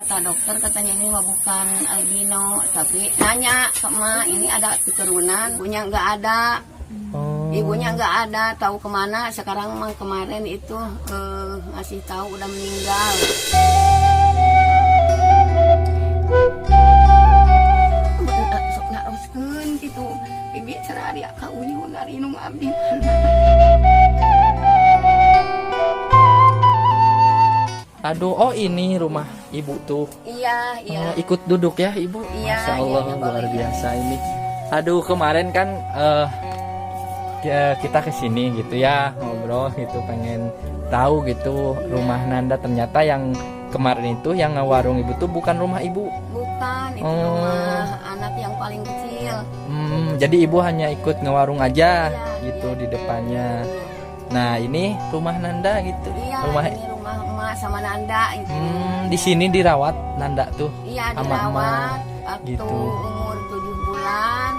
Kata dokter katanya ini mah bukan albino, tapi nanya ke emak ini ada keturunan, ibunya nggak ada. Ibunya nggak ada, tahu kemana? Sekarang mah kemarin itu ngasih tahu udah meninggal. Sok naroskeun gitu, bibi cerah dia ka uyun dari nung abdi. Aduh, oh ini rumah ibu tuh. Iya, iya. Oh, ikut duduk ya ibu. Iya, Masya Allah, iya, luar boleh. biasa ini. Aduh, kemarin kan kita kesini gitu ya, ngobrol gitu, pengen tahu gitu rumah Nanda. Ternyata yang kemarin itu yang warung ibu tuh bukan rumah ibu. Bukan, itu rumah anak yang paling kecil. Jadi ibu hanya ikut ngewarung aja Iya, gitu iya. di depannya. Nah ini rumah Nanda gitu. Iya, Rumah ini rumah emak sama Nanda itu. di sini dirawat Nanda tuh. Iya, sama dirawat emak, waktu gitu. umur 7 bulan.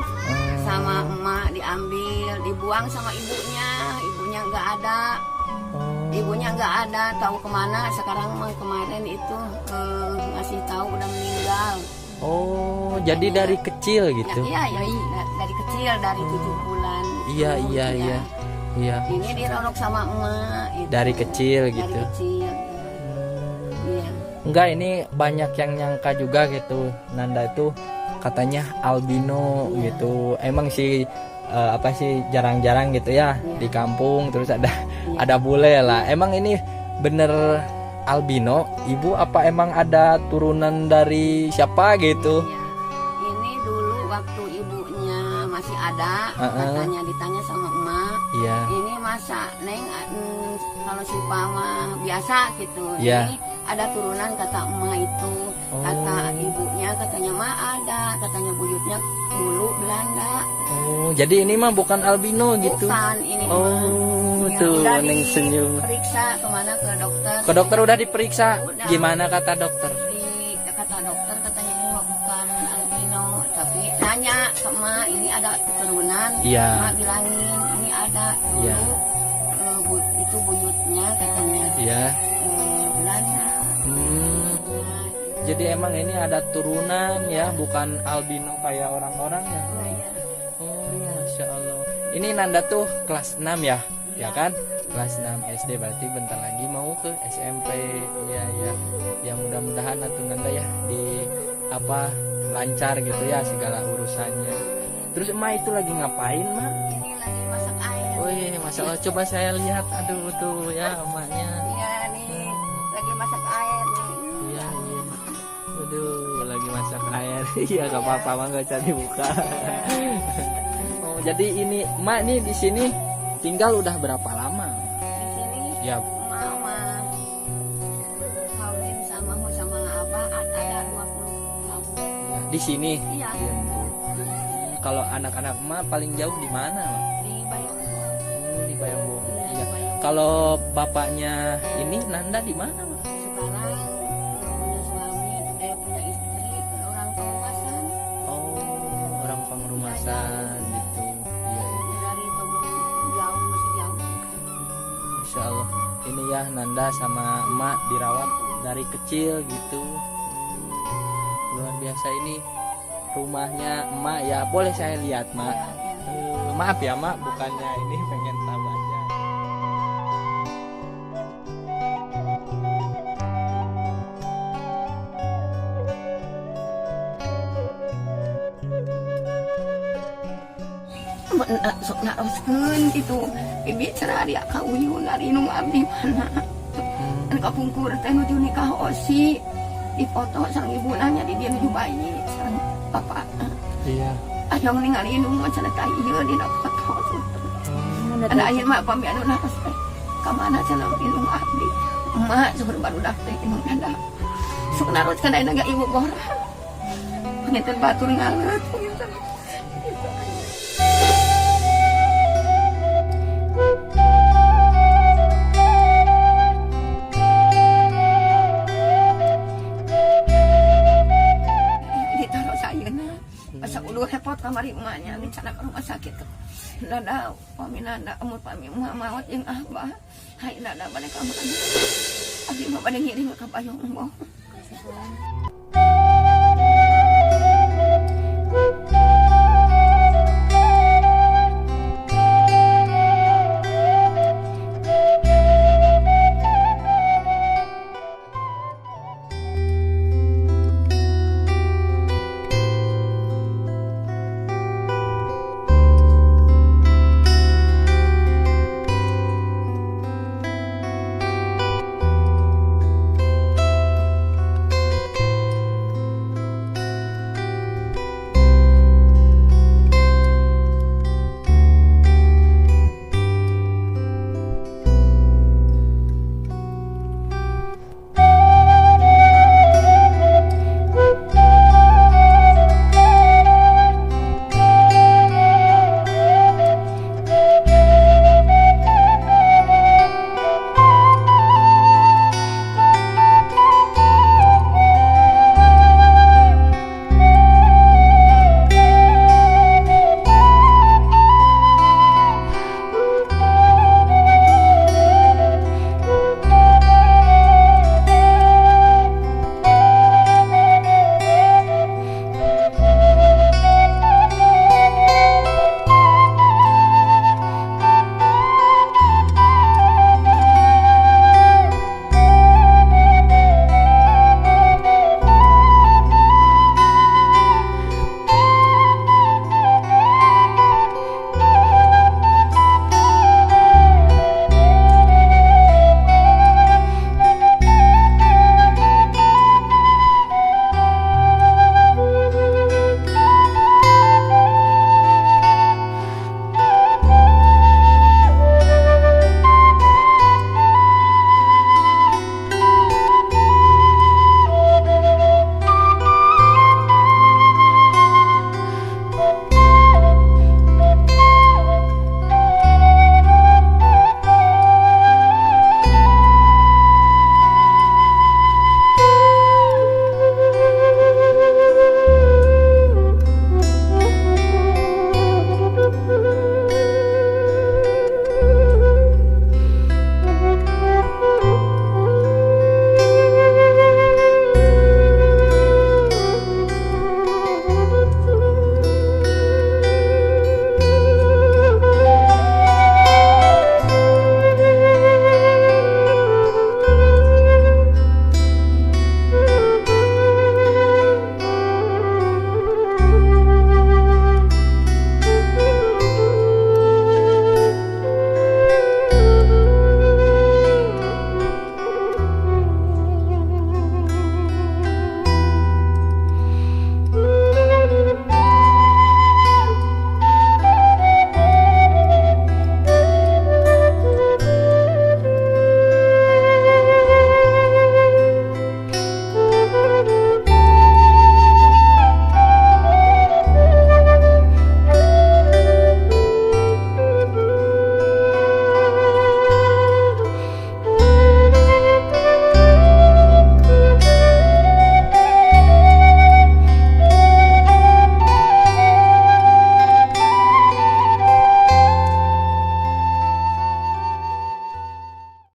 Sama emak diambil, dibuang sama ibunya. Ibunya nggak ada. Ibunya nggak ada, tahu kemana? Sekarang mah kemarin itu ngasih tahu udah meninggal. Oh, jadi dari kecil gitu. Ya, iya, dari kecil, dari 7 bulan. Iya, itu, iya, ya. iya. Iya. Ini dirorok sama emak. Itu. Dari kecil Dari gitu. kecil. Iya. Enggak, ini banyak yang nyangka juga gitu. Nanda itu katanya albino gitu. Emang sih apa sih jarang-jarang gitu ya di kampung, terus ada bule lah. Emang ini bener albino? Ibu apa emang ada turunan dari siapa gitu? Iya. Ini dulu waktu ibunya masih ada, katanya ditanya sama emak. Iya. Ini masa neng kalau si Pama biasa gitu. Iya. Ini ada turunan kata emak itu. Kata ibunya katanya mah ada, katanya buyutnya dulu Belanda. Oh, jadi ini mah bukan albino gitu. Bukan ini. Oh, Ya, tuh udah neng senyum. diperiksa kemana ke dokter. Ke dokter udah diperiksa. Udah. Gimana kata dokter? Kata dokter katanya ini mah bukan albino, tapi nanya ke emak ini ada keturunan. Iya. Emak bilangin ini ada dulu. Iya. Itu buyutnya katanya. Iya. Belanda. Jadi emang ini ada turunan ya, bukan albino kayak orang-orang ya. Oh, Masya Allah. Ini Nanda tuh kelas 6 ya, ya kan? Kelas 6 SD, berarti bentar lagi mau ke SMP. Ya, ya. Ya mudah-mudahan atuh Nanda ya di apa lancar gitu ya segala urusannya. Terus emak itu lagi ngapain, Mak? Ini lagi masak air. Oh iya, Masya Allah, coba saya lihat. Aduh tuh ya emaknya. Iya nih, lagi masak air nih. Iya, iya. Aduh, lagi masak air. Iya, gak apa-apa, mah gak cari buka. Oh, jadi ini emak nih di sini tinggal udah berapa lama? Di sini Ya, mama kawin sama abah ada 20 tahun. di sini. Iya. Kalau anak-anak emak paling jauh di mana, Mak? Di Bayongbong. Di Bayongbong. Iya, Iya. Bayongbong. Kalau bapaknya ini Nanda di mana, Mak? Sekarang punya suami, punya istri, orang penguasaan. Oh, orang pengerumasan gitu. Iya, iya. Dari itu belum jauh, masih jauh. Insya Allah. Ini ya Nanda sama emak dirawat dari kecil gitu. Luar biasa ini rumahnya emak ya. Boleh saya lihat, Mak? Maaf ya, Mak, bukannya ini pengen tahu aja. Sok naroskeun gitu, bibi cerah dia ka uyun dari nung abdi mana. Ka pungkur teh nuju nikah osi, dipoto sareng ibu nanya di dia nuju bayi sareng bapak. Iya. Ayong ningali nung macana tah ieu dina foto. Ada ayeuna mah pami anu naos teh. Ka mana cenah nung abdi. Emak sabar barudak teh nung nanda. Sok naroskeun ayeuna ga ibu gora. Ngeten batur ngalet ngeten. Ditaruh sayana. Asa udah repot kamari emaknya dicana ke rumah sakit. Nanda, pami nanda, umur pami emak mawat jeung abah. Hai nanda bade ka mana. Abdi mah bade ngiring ka Bayongbong.